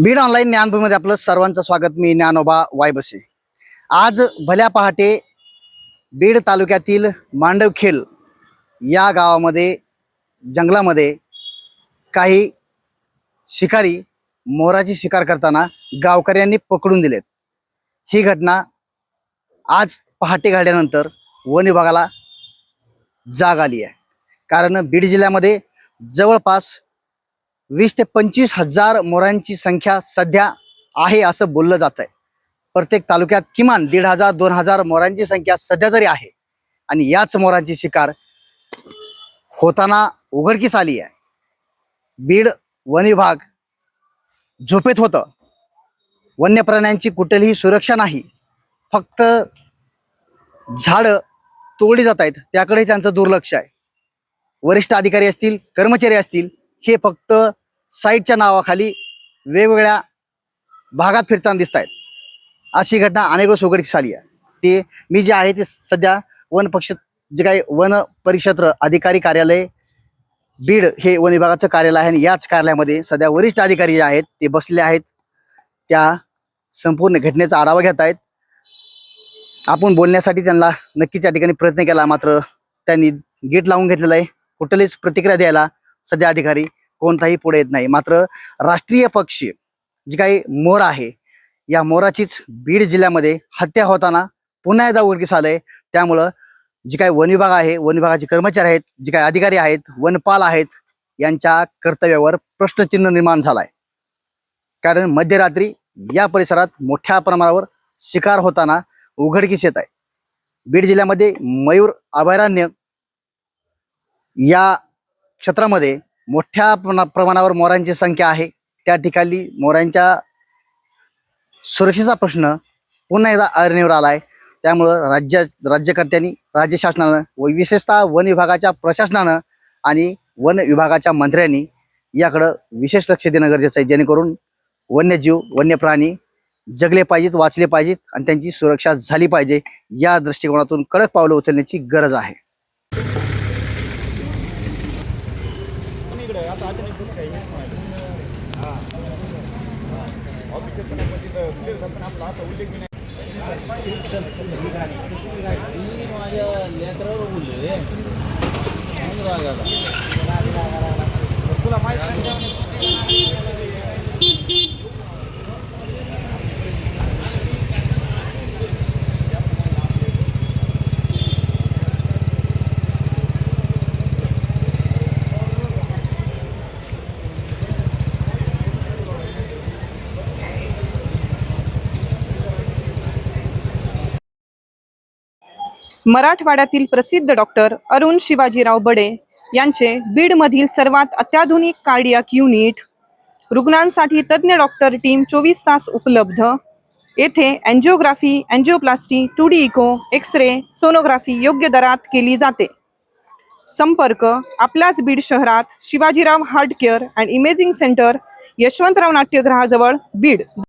Beed online ज्ञानभूमीमध्ये आपलं सर्वांचं स्वागत. मी ज्ञानोबा वायबसे. आज भल्या पहाटे बीड तालुक्यातील मांडवखेल या गावामध्ये जंगलामध्ये काही शिकारी मोराची शिकार करताना गावकऱ्यांनी पकडून दिलेत. ही घटना आज पहाटे घडल्यानंतर वन विभागाला जाग आली आहे. कारण बीड जिल्ह्यामध्ये जवळपास 20 ते 25 हजार मोरांची संख्या सध्या आहे असं बोललं जात आहे. प्रत्येक तालुक्यात किमान 1500-2000 मोरांची संख्या सध्या तरी आहे. आणि याच मोरांची शिकार होताना उघडकीस आली आहे. बीड वन विभाग झोपेत होतं. वन्य प्राण्यांची कुठलीही सुरक्षा नाही, फक्त झाडं तोडली जात आहेत त्याकडे त्यांचं दुर्लक्ष आहे. वरिष्ठ अधिकारी असतील, कर्मचारी असतील, हे फक्त साईटच्या नावाखाली वेगवेगळ्या भागात फिरताना दिसत आहेत. अशी घटना अनेक वेळेस उघडकीस आली आहे. ते मी जे आहे ते सध्या वन पक्ष जे काही वन परिक्षेत्र अधिकारी कार्यालय बीड हे वन विभागाचं कार्यालय आहे. आणि याच कार्यालयामध्ये सध्या वरिष्ठ अधिकारी जे आहेत ते बसले आहेत. त्या संपूर्ण घटनेचा आढावा घेत आहेत. आपण बोलण्यासाठी त्यांना नक्कीच या ठिकाणी प्रयत्न केला, मात्र त्यांनी गेट लावून घेतलेलं आहे. कुठलीच प्रतिक्रिया द्यायला सध्या अधिकारी कोणताही पुढे येत नाही. मात्र राष्ट्रीय पक्षी जी काही मोर आहे, या मोराचीच बीड जिल्ह्यामध्ये हत्या होताना पुन्हा एकदा उघडकीस आलंय. त्यामुळं जी काही वन विभाग आहे, वन विभागाचे कर्मचारी आहेत, जे काही अधिकारी आहेत, वनपाल आहेत, यांच्या कर्तव्यावर प्रश्नचिन्ह निर्माण झालाय. कारण मध्यरात्री या परिसरात मोठ्या प्रमाणावर शिकार होताना उघडकीस येत आहे. बीड जिल्ह्यामध्ये मयूर अभयारण्य या क्षेत्रामध्ये मोठ्या प्रमाणावर मोरांची संख्या आहे. त्या ठिकाणी मोरांच्या सुरक्षेचा प्रश्न पुन्हा एकदा ऐरणीवर आलाय. त्यामुळं राज्यकर्त्यांनी, राज्य शासनानं व विशेषतः वन विभागाच्या प्रशासनानं आणि वन विभागाच्या मंत्र्यांनी याकडं विशेष लक्ष देणं गरजेचं आहे, जेणेकरून वन्यजीव, वन्य प्राणी जगले पाहिजेत, वाचले पाहिजेत आणि त्यांची सुरक्षा झाली पाहिजे. या दृष्टिकोनातून कडक पावलं उचलण्याची गरज आहे. मराठवाड्यातील प्रसिद्ध डॉक्टर अरुण शिवाजीराव बडे यांचे बीडमधील सर्वात अत्याधुनिक कार्डियाक युनिट, रुग्णांसाठी तज्ज्ञ डॉक्टर टीम 24 तास उपलब्ध. येथे angiography, angioplasty, 2D echo, X-ray, sonography योग्य दरात केली जाते. संपर्क आपल्याच बीड शहरात Shivajirao heart care and imaging centre, Yashwantrao नाट्यगृहाजवळ, बीड.